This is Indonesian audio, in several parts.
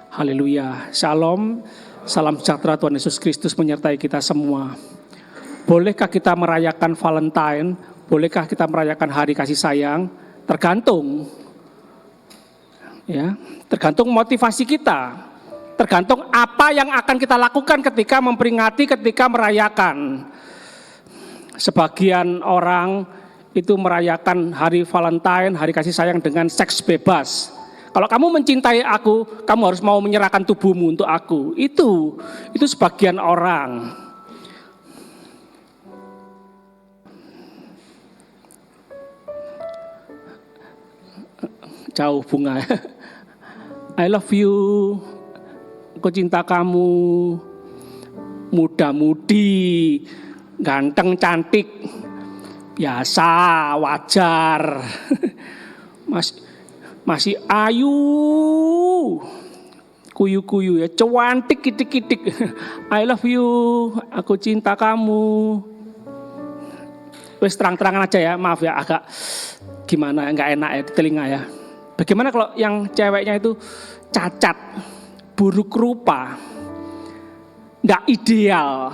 Haleluya. Shalom. Salam sejahtera Tuhan Yesus Kristus menyertai kita semua. Bolehkah kita merayakan Valentine? Bolehkah kita merayakan hari kasih sayang? Tergantung. Ya, tergantung motivasi kita. Tergantung apa yang akan kita lakukan ketika memperingati, ketika merayakan. Sebagian orang itu merayakan hari Valentine, hari kasih sayang dengan seks bebas. Kalau kamu mencintai aku, kamu harus mau menyerahkan tubuhmu untuk aku. Itu sebagian orang. Jauh bunga. I love you. Aku cinta kamu. Muda-mudi, ganteng, cantik, biasa, wajar. Masih ayu, kuyu-kuyu ya, cuantik, kitik-kitik. I love you, aku cinta kamu. Wes terang-terangan aja ya, maaf ya agak gimana, nggak enak ya di telinga ya. Bagaimana kalau yang ceweknya itu cacat, buruk rupa, nggak ideal.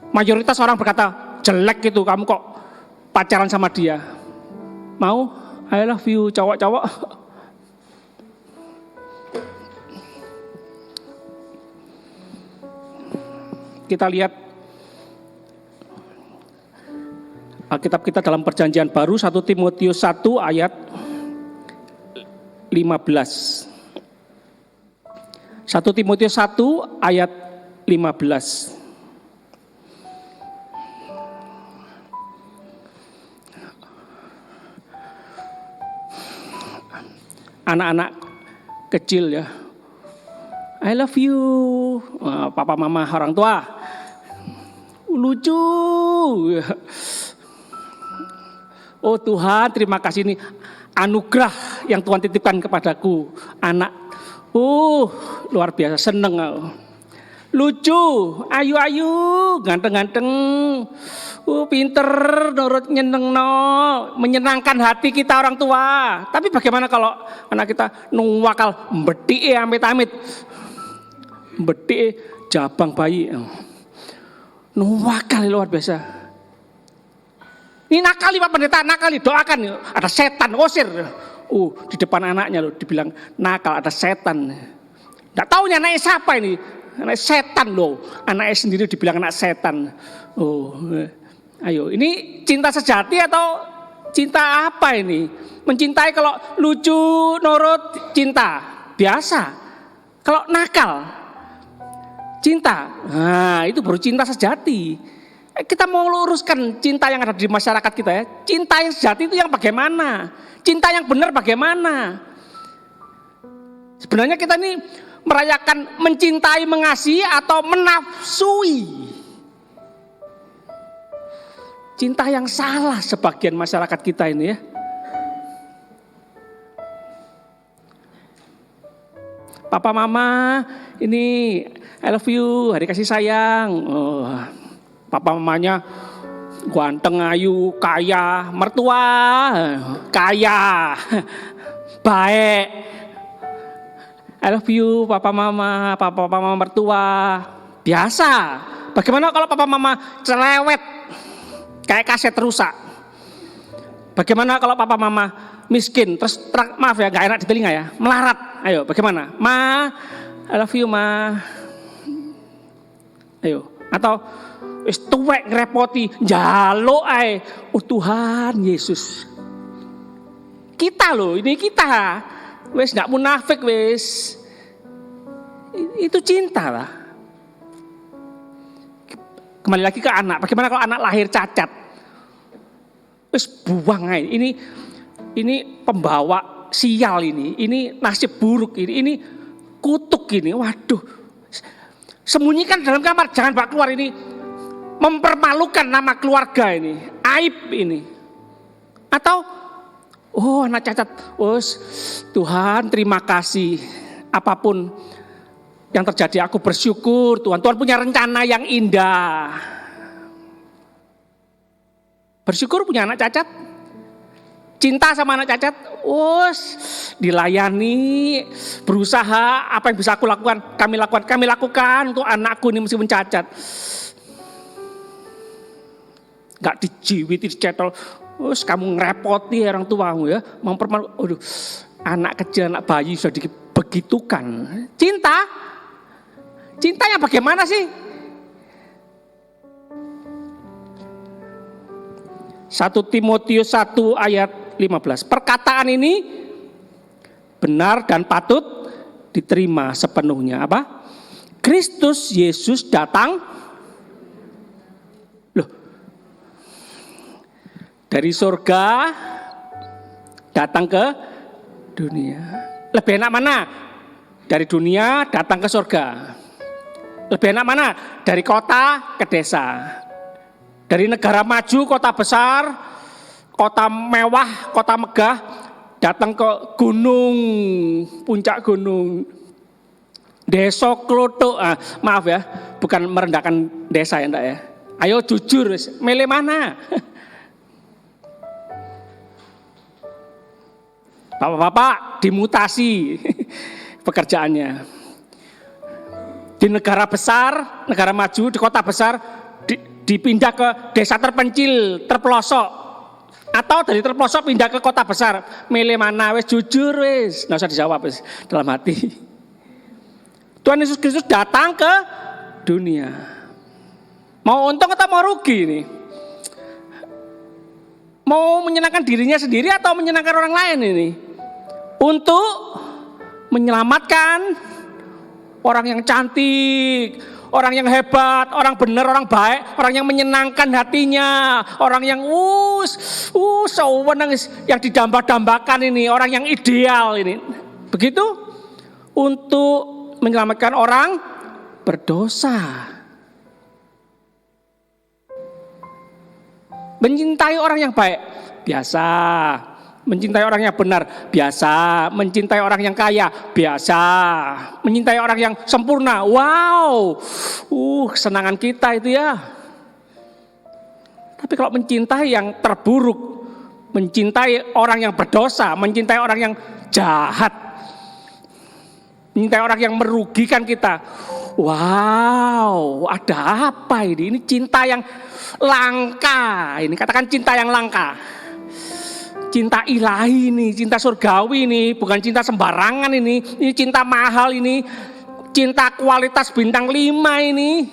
Mayoritas orang berkata jelek gitu, kamu kok pacaran sama dia. Mau? I love you, cowok-cowok. Kita lihat Alkitab kita dalam perjanjian baru 1 Timotius 1 ayat 15. 1 Timotius 1 ayat 15. Anak-anak kecil ya, I love you, papa mama orang tua, lucu. Oh Tuhan, terima kasih ini anugerah yang Tuhan titipkan kepadaku, anak. Luar biasa, seneng. Lucu, ayu-ayu, ganteng-ganteng, pinter, nurut, menyenangkan hati kita orang tua. Tapi bagaimana kalau anak kita nuwakal, mbeti amit-amit, mbeti jabang bayi, nuwakal luar biasa. Ini nakali Pak Pendeta, nakali, doakan, ada setan, usir. Di depan anaknya loh, dibilang nakal, ada setan. Nggak tahunya anaknya siapa ini. Anak setan loh, anaknya sendiri dibilang anak setan. Ayo, ini cinta sejati atau cinta apa ini? Mencintai kalau lucu, nurut, cinta biasa. Kalau nakal, cinta. Nah, itu baru cinta sejati. Kita mau luruskan cinta yang ada di masyarakat kita ya. Cinta yang sejati itu yang bagaimana? Cinta yang benar bagaimana? Sebenarnya kita ini merayakan mencintai, mengasihi atau menafsui. Cinta yang salah sebagian masyarakat kita ini ya. Papa mama, ini I love you, hari kasih sayang. Papa mamanya ganteng, ayu, kaya, mertua, kaya, baik. I love you, papa mama mertua. Biasa. Bagaimana kalau papa mama cerewet, kayak kaset rusak? Bagaimana kalau papa mama miskin, terus maaf ya, gak enak di telinga ya, melarat? Ayo, bagaimana? Ma, I love you, ma. Ayo, atau wis tuwek ngrepoti, njaluk ae. Oh Tuhan Yesus. Kita loh, ini kita. Wis gak munafik wis. Itu cinta lah. Kembali lagi ke anak. Bagaimana kalau anak lahir cacat? Wis buang aja. Ini pembawa sial ini. Ini nasib buruk ini. Ini kutuk ini. Waduh. Sembunyikan dalam kamar, jangan bawa keluar ini. Mempermalukan nama keluarga ini. Aib ini. Atau anak cacat, Tuhan terima kasih. Apapun yang terjadi aku bersyukur Tuhan. Tuhan punya rencana yang indah. Bersyukur punya anak cacat. cinta sama anak cacat, dilayani, berusaha apa yang bisa aku lakukan, kami lakukan untuk anakku ini meskipun cacat. Gak dijiwiti, dicetol, kamu ngerepoti orang tuamu ya, mempermalukan. Anak kecil, anak bayi sudah dibegitukan. Cintanya bagaimana sih? 1 Timotius 1 ayat 15. Perkataan ini benar dan patut diterima sepenuhnya. Apa? Kristus Yesus datang dari surga datang ke dunia. Lebih enak mana? Dari dunia datang ke surga. Lebih enak mana? Dari kota ke desa. Dari negara maju, kota besar, kota mewah, kota megah, datang ke gunung, puncak gunung, desa klothok. Maaf ya, bukan merendahkan desa ya, enggak ya. Ayo jujur, milih mana? Bapak-bapak dimutasi pekerjaannya. Di negara besar, negara maju, di kota besar, dipindah ke desa terpencil, terpelosok, atau dari terpelosok pindah ke kota besar. Milih mana? Wes jujur wes, nggak usah dijawab wes dalam hati. Tuhan Yesus Kristus datang ke dunia. Mau untung atau mau rugi ini? Mau menyenangkan dirinya sendiri atau menyenangkan orang lain ini? Untuk menyelamatkan orang yang cantik, orang yang hebat, orang benar, orang baik, orang yang menyenangkan hatinya, orang yang yang didamba-dambakan ini, orang yang ideal ini. Begitu untuk menyelamatkan orang berdosa. Mencintai orang yang baik, biasa. Mencintai orang yang benar, biasa. Mencintai orang yang kaya, biasa. Mencintai orang yang sempurna, wow. Kesenangan kita itu ya. Tapi kalau mencintai yang terburuk, mencintai orang yang berdosa, mencintai orang yang jahat, mencintai orang yang merugikan kita, wow, ada apa ini? Ini cinta yang langka. Ini katakan cinta yang langka. Cinta ilahi ini, cinta surgawi ini, bukan cinta sembarangan ini cinta mahal ini, cinta kualitas bintang 5 ini.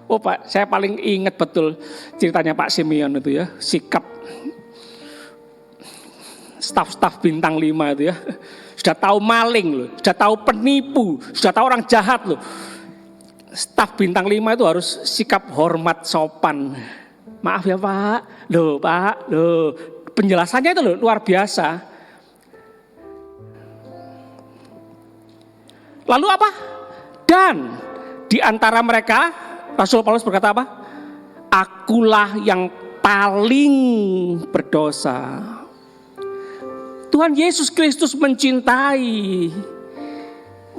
Pak, saya paling ingat betul ceritanya Pak Simeon itu ya, sikap staf-staf bintang 5 itu ya. Sudah tahu maling loh, sudah tahu penipu, sudah tahu orang jahat loh. Staf bintang 5 itu harus sikap hormat sopan. Maaf ya Pak, Pak, penjelasannya itu luar biasa. Lalu apa? Dan di antara mereka, Rasul Paulus berkata apa? Akulah yang paling berdosa. Tuhan Yesus Kristus mencintai,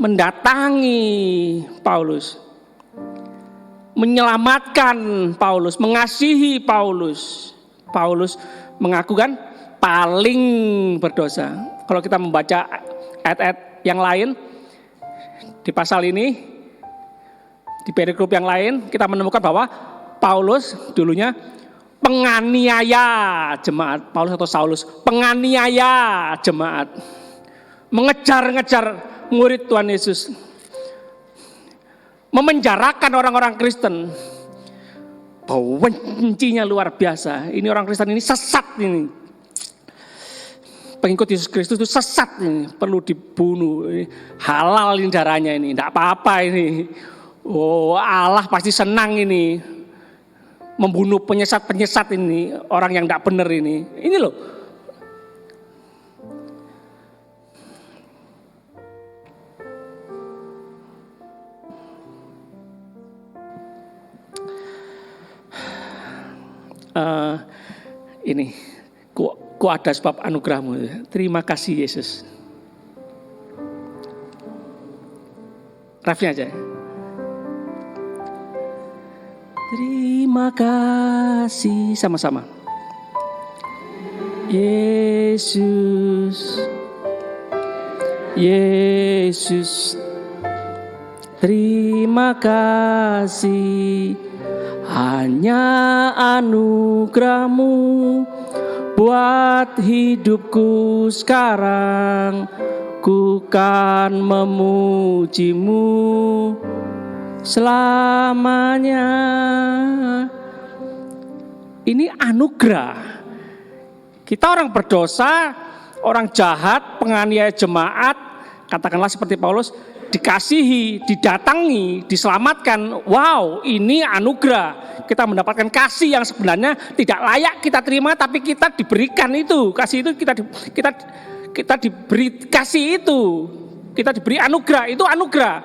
mendatangi Paulus, menyelamatkan Paulus, mengasihi Paulus. Paulus mengaku kan paling berdosa. Kalau kita membaca ayat-ayat yang lain di pasal ini, di perikop yang lain, kita menemukan bahwa Paulus dulunya penganiaya jemaat. Paulus atau Saulus penganiaya jemaat, mengejar-ngejar murid Tuhan Yesus, memenjarakan orang-orang Kristen. Bencinya luar biasa. Ini orang Kristen ini sesat ini. Pengikut Yesus Kristus itu sesat ini, perlu dibunuh. Ini halal ini darahnya ini, tidak apa-apa ini. Allah pasti senang ini membunuh penyesat-penyesat ini, orang yang tidak benar ini. Ini loh. Ini ku ada sebab anugerahmu. Terima kasih Yesus. Refnya aja. Terima kasih sama-sama. Yesus, Yesus, terima kasih, hanya anugerah-Mu buat hidupku sekarang. Ku kan memuji-Mu selamanya. Ini anugerah. Kita orang berdosa, orang jahat, penganiaya jemaat, katakanlah seperti Paulus, dikasihi, didatangi, diselamatkan. Wow, ini anugerah. Kita mendapatkan kasih yang sebenarnya tidak layak kita terima, tapi kita diberikan itu. Kasih itu kita diberi kasih itu. Kita diberi anugerah, itu anugerah.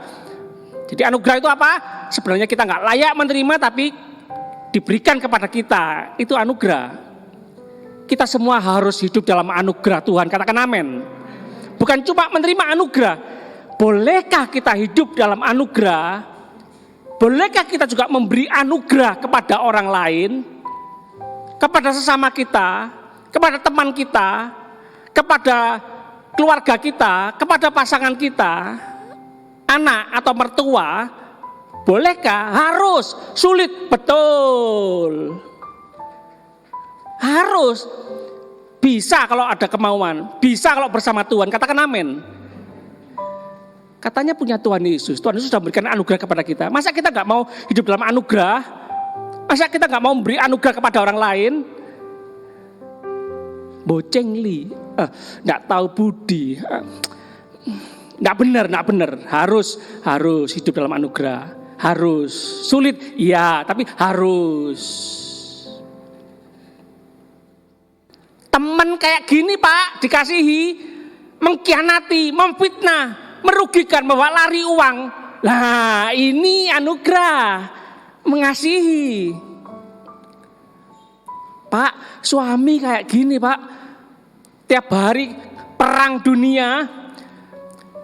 Jadi anugerah itu apa? Sebenarnya kita nggak layak menerima, tapi diberikan kepada kita. Itu anugerah. Kita semua harus hidup dalam anugerah Tuhan. Katakan amin. Bukan cuma menerima anugerah. Bolehkah kita hidup dalam anugerah? Bolehkah kita juga memberi anugerah kepada orang lain? Kepada sesama kita, kepada teman kita, kepada keluarga kita, kepada pasangan kita, anak atau mertua? Bolehkah? Harus. Sulit, betul. Harus. Bisa kalau ada kemauan, bisa kalau bersama Tuhan. Katakan amin. Katanya punya Tuhan Yesus. Tuhan Yesus sudah memberikan anugerah kepada kita. Masa kita gak mau hidup dalam anugerah? Masa kita gak mau memberi anugerah kepada orang lain? Bocengli, gak tahu budi. Gak benar. Harus hidup dalam anugerah. Harus. Sulit, iya, tapi harus. Teman kayak gini Pak, dikasihi, mengkhianati, memfitnah, merugikan, membawa lari uang. Nah ini anugerah, mengasihi. Pak, suami kayak gini Pak, tiap hari perang dunia,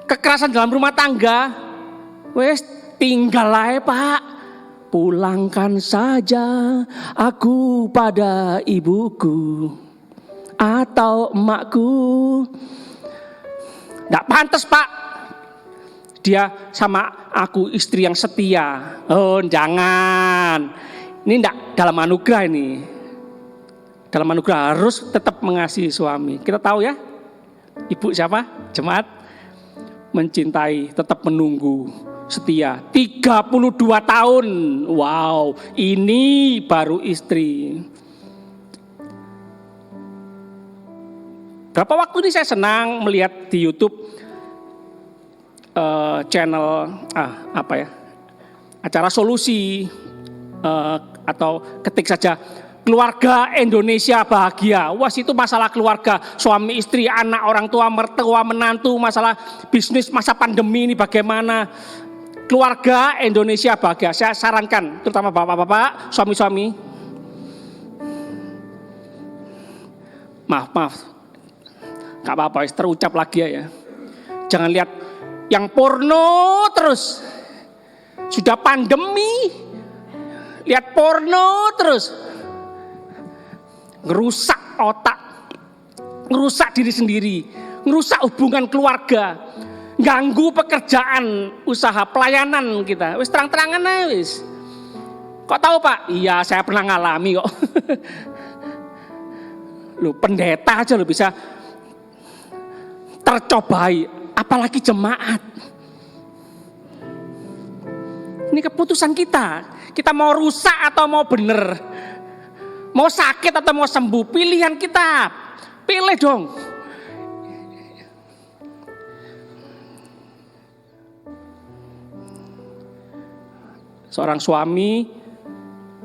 kekerasan dalam rumah tangga, wes tinggal aja Pak. Pulangkan saja aku pada ibuku atau emakku. Nggak pantas Pak, dia sama aku istri yang setia. Oh jangan, ini nggak dalam anugerah ini. Dalam anugerah harus tetap mengasihi suami. Kita tahu ya, ibu siapa? Jemaat mencintai, tetap menunggu, setia 32 tahun. Wow, ini baru istri. Berapa waktu ini saya senang melihat di YouTube channel acara solusi atau ketik saja keluarga Indonesia bahagia. Wah itu masalah keluarga, suami istri, anak, orang tua, mertua, menantu, masalah bisnis masa pandemi ini bagaimana. Keluarga Indonesia bahagia. Saya sarankan terutama bapak-bapak, suami-suami. Maaf. Gak apa-apa, terucap lagi ya. Jangan lihat yang porno terus. Sudah pandemi, lihat porno terus. Ngerusak otak, ngerusak diri sendiri, ngerusak hubungan keluarga, ganggu pekerjaan, usaha, pelayanan kita. Wis terang-terangan aja wis. Kok tahu Pak? Iya saya pernah ngalami kok. Lu pendeta aja lu bisa tercobai, apalagi jemaat. Ini keputusan kita. Kita mau rusak atau mau bener, mau sakit atau mau sembuh, pilihan kita. Pilih dong. Seorang suami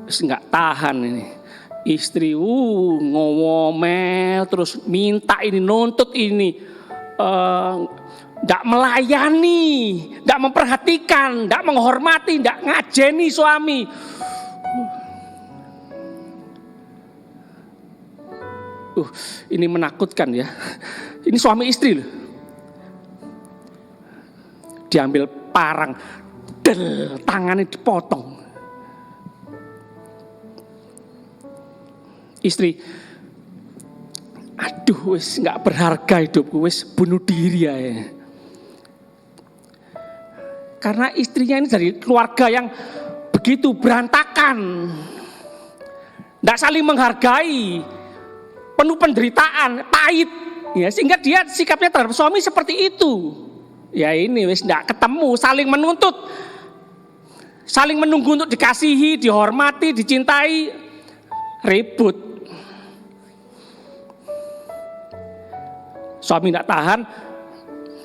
nggak tahan ini. Istri ngomel terus minta ini, nuntut ini. Tidak melayani, tidak memperhatikan, tidak menghormati, tidak ngajeni suami. Ini menakutkan ya. Ini suami istri loh. Diambil parang, tangannya dipotong. Istri, Aduh, wis nggak berharga hidupku, wis bunuh diri ya. Karena istrinya ini dari keluarga yang begitu berantakan, nggak saling menghargai, penuh penderitaan, pahit, ya, sehingga dia sikapnya terhadap suami seperti itu. Ya ini wis nggak ketemu, saling menuntut, saling menunggu untuk dikasihi, dihormati, dicintai, ribut. Suami nggak tahan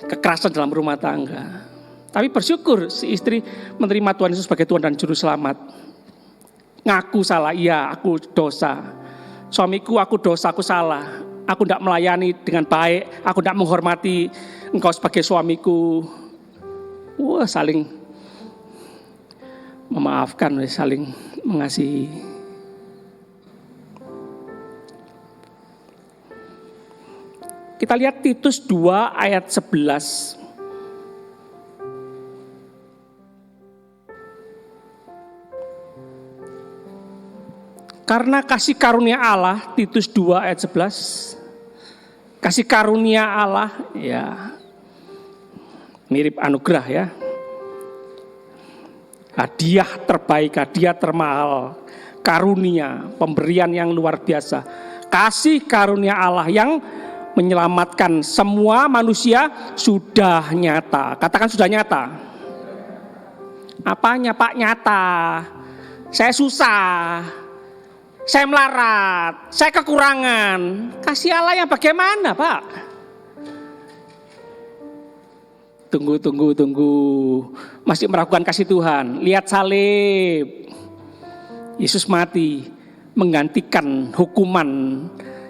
kekerasan dalam rumah tangga. Tapi bersyukur si istri menerima Tuhan Yesus sebagai Tuhan dan Juru Selamat. Ngaku salah, iya aku dosa. Suamiku aku dosa, aku salah. Aku tidak melayani dengan baik, aku tidak menghormati engkau sebagai suamiku. Wah, saling memaafkan, saling mengasihi. Kita lihat Titus 2 ayat 11. Karena kasih karunia Allah, Titus 2 ayat 11. Kasih karunia Allah, ya mirip anugerah ya. Hadiah terbaik, hadiah termahal, karunia, pemberian yang luar biasa. Kasih karunia Allah yang menyelamatkan semua manusia sudah nyata. Katakan sudah nyata. Apanya Pak nyata? Saya susah. Saya melarat, saya kekurangan. Kasih Allah yang bagaimana, Pak? Tunggu. Masih meragukan kasih Tuhan. Lihat salib. Yesus mati menggantikan hukuman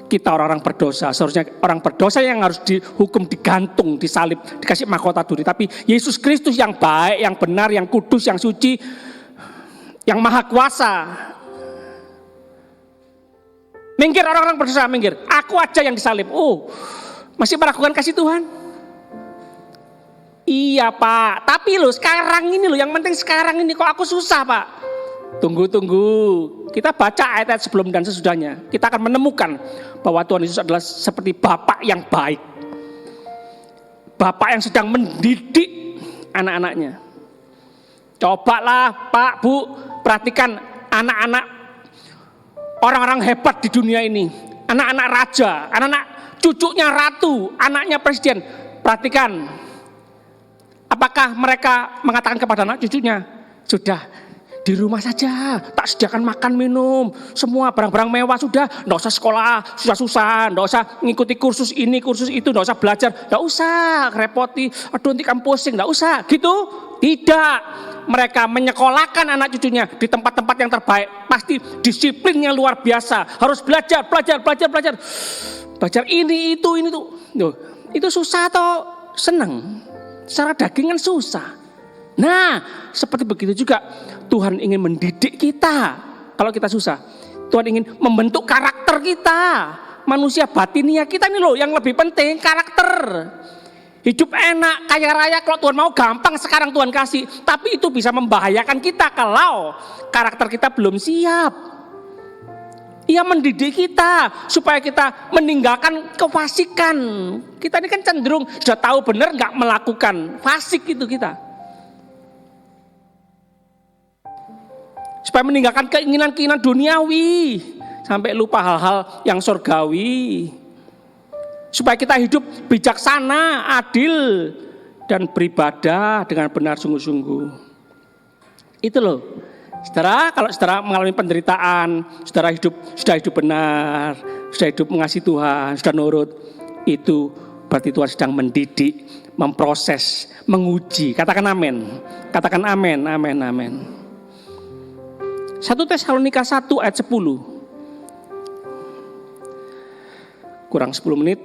kita orang-orang berdosa. Seharusnya orang berdosa yang harus dihukum, digantung, disalib, dikasih mahkota duri. Tapi Yesus Kristus yang baik, yang benar, yang kudus, yang suci, yang maha kuasa. Minggir orang-orang berdosa, minggir. Aku aja yang disalib. Masih meragukan kasih Tuhan? Iya Pak, tapi loh sekarang ini loh, yang penting sekarang ini kok aku susah Pak. Tunggu. Kita baca ayat-ayat sebelum dan sesudahnya. Kita akan menemukan bahwa Tuhan Yesus adalah seperti Bapak yang baik. Bapak yang sedang mendidik anak-anaknya. Cobalah Pak, Bu, perhatikan anak-anak orang-orang hebat di dunia ini, anak-anak raja, anak-anak cucunya ratu, anaknya presiden. Perhatikan, apakah mereka mengatakan kepada anak cucunya, sudah di rumah saja, tak sediakan makan minum, semua barang-barang mewah sudah, nggak usah sekolah susah-susah, nggak usah ngikuti kursus ini, kursus itu, nggak usah belajar, nggak usah repoti, aduh nanti kamu pusing, nggak usah, gitu? Tidak. Mereka menyekolahkan anak cucunya di tempat-tempat yang terbaik. Pasti disiplinnya luar biasa. Harus belajar. Belajar ini, itu. Loh, itu susah atau senang? Secara daging kan susah. Nah, seperti begitu juga Tuhan ingin mendidik kita. Kalau kita susah, Tuhan ingin membentuk karakter kita. Manusia batinia kita ini loh yang lebih penting, karakter. Hidup enak, kaya raya kalau Tuhan mau gampang sekarang Tuhan kasih. Tapi itu bisa membahayakan kita kalau karakter kita belum siap. Ia mendidik kita supaya kita meninggalkan kefasikan. Kita ini kan cenderung sudah tahu benar gak melakukan. Fasik itu kita. Supaya meninggalkan keinginan-keinginan duniawi. Sampai lupa hal-hal yang surgawi. Supaya kita hidup bijaksana, adil, dan beribadah dengan benar sungguh-sungguh. Itu loh. Saudara, kalau saudara mengalami penderitaan, saudara sudah hidup benar, sudah hidup mengasihi Tuhan, sudah nurut, itu berarti Tuhan sedang mendidik, memproses, menguji. Katakan amin. Katakan amin. 1 Tesalonika 1 ayat 10. Kurang 10 menit.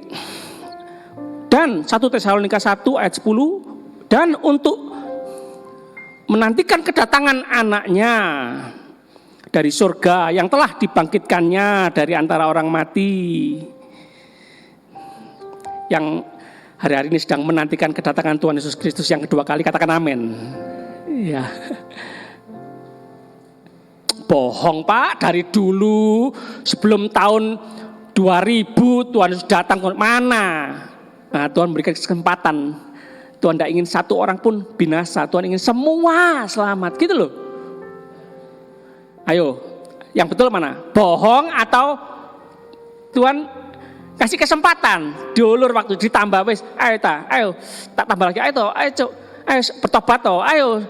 Dan 1 Tesalonika 1 ayat 10. Dan untuk menantikan kedatangan anaknya dari surga yang telah dibangkitkannya dari antara orang mati. Yang hari-hari ini sedang menantikan kedatangan Tuhan Yesus Kristus yang kedua kali. Katakan amin. Ya. Bohong Pak, dari dulu sebelum tahun 2000 Tuhan Yesus datang mana? Nah, Tuhan berikan kesempatan. Tuhan tidak ingin satu orang pun binasa, Tuhan ingin semua selamat, gitu loh. Ayo, yang betul mana? Bohong atau Tuhan kasih kesempatan, diulur waktu, ditambah wis, ayo tak tambah lagi, ayo bertobat toh, ayo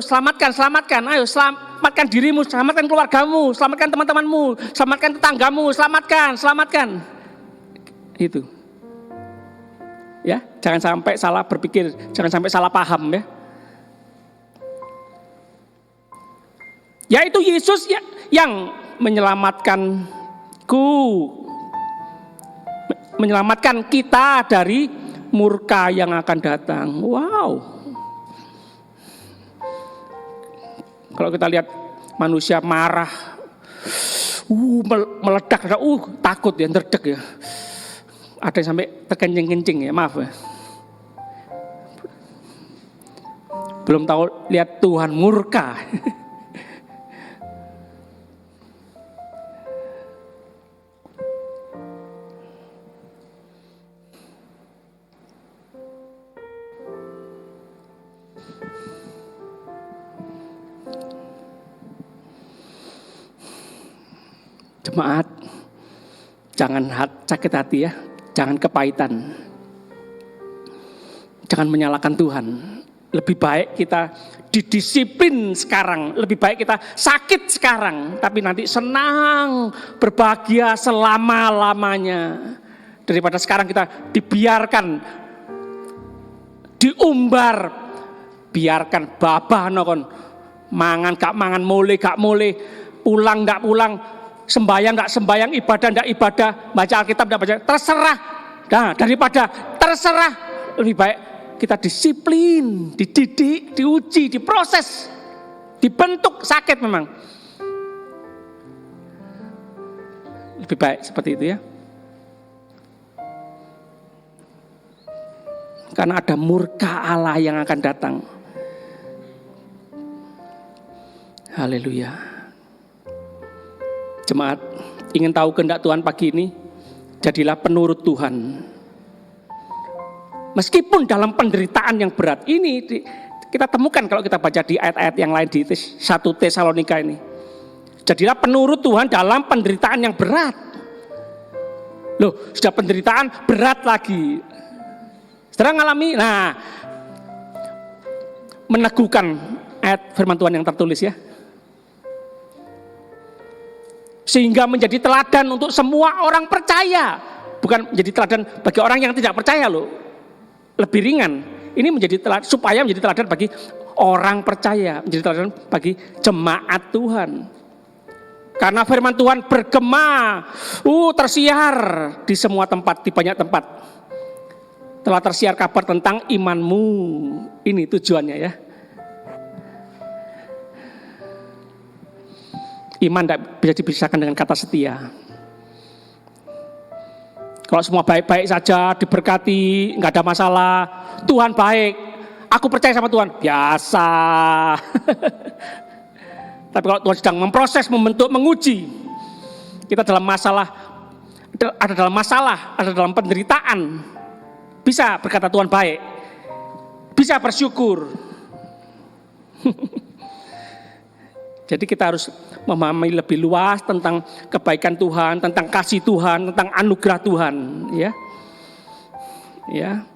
selamatkan, ayo selamatkan dirimu, selamatkan keluargamu, selamatkan teman-temanmu, selamatkan tetanggamu, selamatkan. Itu. Ya, jangan sampai salah berpikir, jangan sampai salah paham ya. Yaitu Yesus yang menyelamatkan kita dari murka yang akan datang. Wow. Kalau kita lihat manusia marah, meledak, takut ya, terdek ya. Ada yang sampai terkencing-kencing ya, maaf ya. Belum tahu lihat Tuhan murka. Jemaat, jangan sakit hati ya. Jangan kepahitan, jangan menyalahkan Tuhan. Lebih baik kita didisiplin sekarang, lebih baik kita sakit sekarang, tapi nanti senang, berbahagia selama-lamanya. Daripada sekarang kita dibiarkan, diumbar, biarkan babah nokon, mangan gak mangan, mole gak mole, pulang gak pulang, sembayang gak sembayang, ibadah gak ibadah, baca Alkitab gak baca, terserah. Nah, daripada terserah, lebih baik kita disiplin, dididik, diuji, diproses, dibentuk, sakit memang. Lebih baik seperti itu ya. Karena ada murka Allah yang akan datang. Haleluya. Jemaat, ingin tahu kehendak Tuhan pagi ini? Jadilah penurut Tuhan. Meskipun dalam penderitaan yang berat ini kita temukan kalau kita baca di ayat-ayat yang lain di 1 Tesalonika ini. Jadilah penurut Tuhan dalam penderitaan yang berat. Loh, sudah penderitaan berat lagi. Setelah ngalami, meneguhkan ayat firman Tuhan yang tertulis ya. Sehingga menjadi teladan untuk semua orang percaya. Bukan menjadi teladan bagi orang yang tidak percaya loh. Lebih ringan. Ini menjadi teladan, supaya menjadi teladan bagi orang percaya. Menjadi teladan bagi jemaat Tuhan. Karena firman Tuhan bergema, tersiar di semua tempat, di banyak tempat. Telah tersiar kabar tentang imanmu. Ini tujuannya ya. Iman tidak bisa dipisahkan dengan kata setia. Kalau semua baik-baik saja, diberkati, nggak ada masalah, Tuhan baik, aku percaya sama Tuhan, biasa. Tapi kalau Tuhan sedang memproses, membentuk, menguji, kita dalam masalah, ada dalam penderitaan, bisa berkata Tuhan baik, bisa bersyukur. Jadi kita harus memahami lebih luas tentang kebaikan Tuhan, tentang kasih Tuhan, tentang anugerah Tuhan, ya. Ya.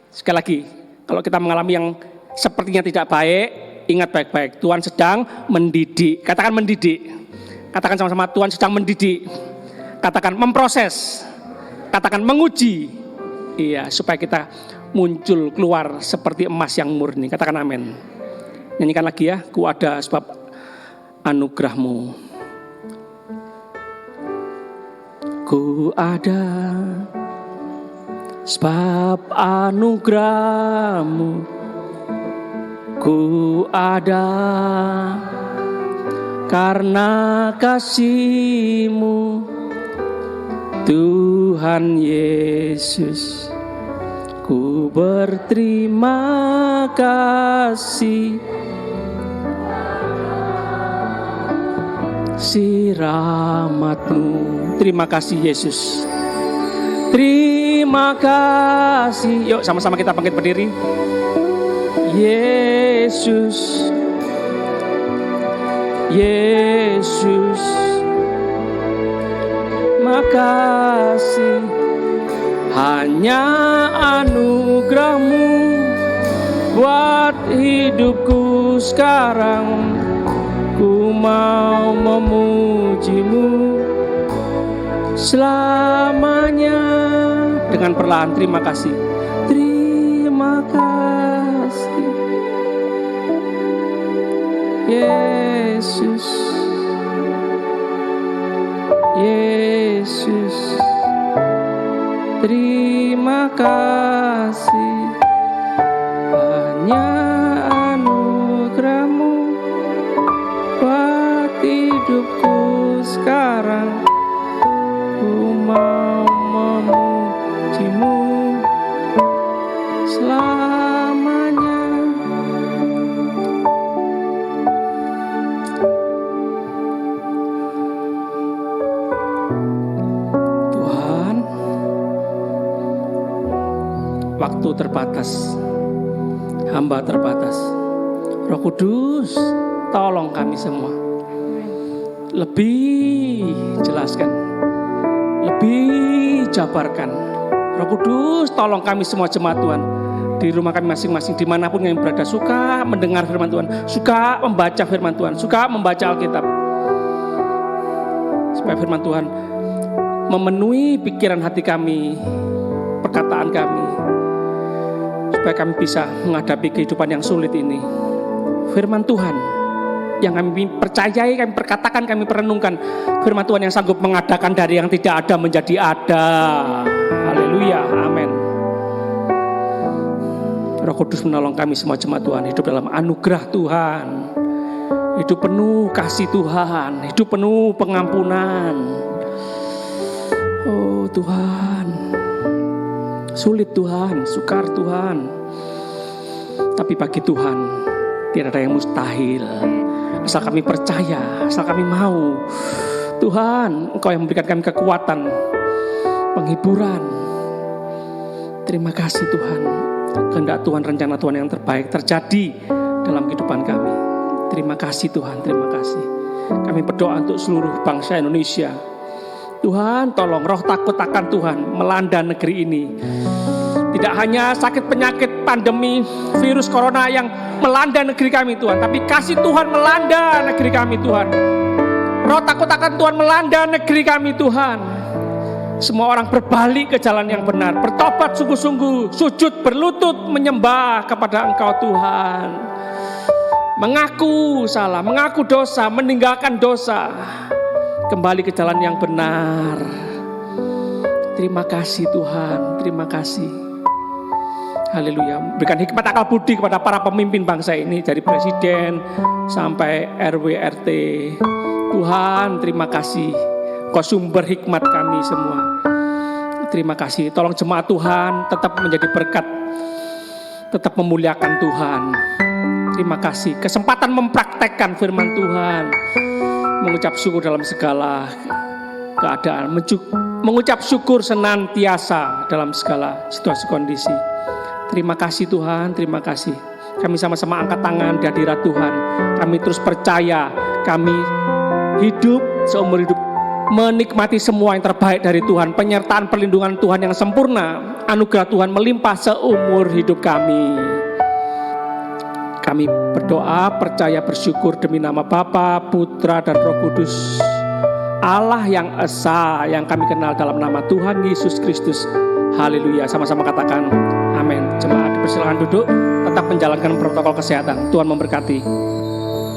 Sekali lagi, kalau kita mengalami yang sepertinya tidak baik, ingat baik-baik, Tuhan sedang mendidik. Katakan mendidik. Katakan sama-sama, Tuhan sedang mendidik. Katakan memproses. Katakan menguji. Iya, supaya kita muncul keluar seperti emas yang murni. Katakan amin. Nyanyikan lagi ya, ku ada sebab anugerahmu. Ku ada sebab anugerahmu. Ku ada karena kasih-Mu, Tuhan Yesus. Ku berterima kasih si rahmat-Mu. Terima kasih Yesus. Terima kasih. Yuk sama-sama kita bangkit berdiri. Yesus, Yesus, makasih. Hanya anugerah-Mu buat hidupku sekarang. Ku mau memuji-Mu selamanya. Dengan perlahan terima kasih. Terima kasih Yesus, Yesus, terima kasih. Hanya anugerah-Mu buat hidupku sekarang. Ku mau memuji-Mu selamanya. Tuhan, waktu terbatas, hamba terbatas. Roh Kudus, tolong kami semua. Lebih jelaskan, lebih jabarkan. Roh Kudus, tolong kami semua jemaat Tuhan di rumah kami masing-masing, dimanapun kami berada, suka mendengar firman Tuhan, suka membaca firman Tuhan, suka membaca Alkitab, supaya firman Tuhan memenuhi pikiran hati kami, perkataan kami, supaya kami bisa menghadapi kehidupan yang sulit ini. Firman Tuhan yang kami percayai, kami perkatakan, kami perenungkan. Firman Tuhan yang sanggup mengadakan dari yang tidak ada menjadi ada. Haleluya, amin. Roh Kudus menolong kami semua jemaat Tuhan hidup dalam anugerah Tuhan, hidup penuh kasih Tuhan, hidup penuh pengampunan. Oh Tuhan, sulit Tuhan, sukar Tuhan, tapi bagi Tuhan tidak ada yang mustahil. Asal kami percaya, asal kami mau. Tuhan, Engkau yang memberikan kami kekuatan, penghiburan. Terima kasih Tuhan. Kehendak Tuhan, rencana Tuhan yang terbaik terjadi dalam kehidupan kami. Terima kasih Tuhan, terima kasih. Kami berdoa untuk seluruh bangsa Indonesia. Tuhan, tolong roh takut akan Tuhan melanda negeri ini. Tidak hanya sakit penyakit pandemi virus corona yang melanda negeri kami Tuhan, tapi kasih Tuhan melanda negeri kami Tuhan. Roh takut akan Tuhan melanda negeri kami Tuhan. Semua orang berbalik ke jalan yang benar, bertobat sungguh-sungguh, sujud berlutut menyembah kepada Engkau Tuhan. Mengaku salah, mengaku dosa, meninggalkan dosa, kembali ke jalan yang benar. Terima kasih Tuhan, terima kasih. Haleluya. Berikan hikmat akal budi kepada para pemimpin bangsa ini, dari presiden sampai RW RT. Tuhan, terima kasih. Kau sumber hikmat kami semua. Terima kasih. Tolong jemaat Tuhan tetap menjadi berkat, tetap memuliakan Tuhan. Terima kasih. Kesempatan mempraktekkan firman Tuhan, mengucap syukur dalam segala keadaan, mengucap syukur senantiasa dalam segala situasi kondisi. Terima kasih Tuhan, terima kasih. Kami sama-sama angkat tangan di hadirat Tuhan. Kami terus percaya, kami hidup seumur hidup menikmati semua yang terbaik dari Tuhan, penyertaan perlindungan Tuhan yang sempurna, anugerah Tuhan melimpah seumur hidup kami. Kami berdoa, percaya, bersyukur demi nama Bapa, Putra, dan Roh Kudus, Allah yang esa, yang kami kenal dalam nama Tuhan Yesus Kristus. Haleluya. Sama-sama katakan amin. Jemaat dipersilakan duduk, tetap menjalankan protokol kesehatan. Tuhan memberkati.